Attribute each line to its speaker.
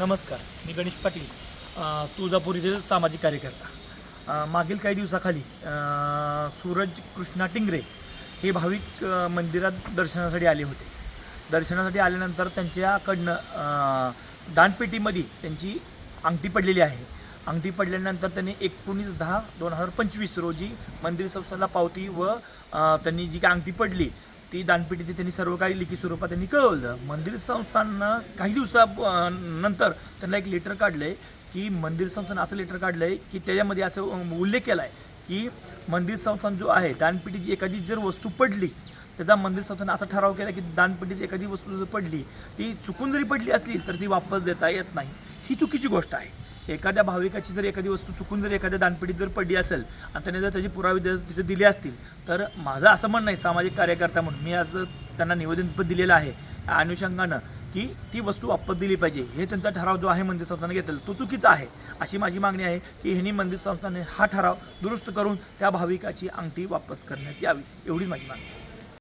Speaker 1: नमस्कार, मी गणेश पाटील, तुळजापूर येथील सामाजिक कार्यकर्ता. मागील काही दिवसाखाली सूरज कृष्णा टिंगरे हे भाविक मंदिरात दर्शनासाठी आले होते. दर्शनासाठी आल्यानंतर त्यांच्याकडनं दानपेटीमध्ये त्यांची अंगठी पडलेली आहे. अंगठी पडल्यानंतर त्यांनी 19/10/2025 रोजी मंदिर संस्थानला पावती व त्यांनी जी काय अंगठी पडली ती दानपेटीची त्यांनी सर्व काही लिखित स्वरूपात त्यांनी कळवलं. मंदिर संस्थाननं काही दिवसानंतर त्यांना एक लेटर काढलं आहे की मंदिर संस्थानं असं लेटर काढलं आहे की त्याच्यामध्ये असं उल्लेख केला आहे की मंदिर संस्थान जो आहे दानपेटीची एखादी जर वस्तू पडली त्याचा मंदिर संस्थानं असा ठराव केला की दानपेटीत एखादी वस्तू जर पडली ती चुकून जरी पडली असली तर ती वापस देता येत नाही. ही चुकीची गोष्ट आहे. एखाद्या भाविकाची जर एखादी वस्तू चुकून जर एखाद्या दानपेटीत जर पडली असेल आणि त्याने जर त्याची पुरावे तिथे दिले असतील तर माझं असं म्हणणं आहे सामाजिक कार्यकर्ता म्हणून मी असं त्यांना निवेदन पण दिलेलं आहे या अनुषंगानं की ती वस्तू वापस दिली पाहिजे. हे त्यांचा ठराव जो आहे मंदिर संस्थानं घेतलेला तो चुकीचा आहे. अशी माझी मागणी आहे की ह्यांनी मंदिर संस्थाने हा ठराव दुरुस्त करून त्या भाविकाची अंगठी वापस करण्यात यावी, एवढीच माझी मागणी आहे.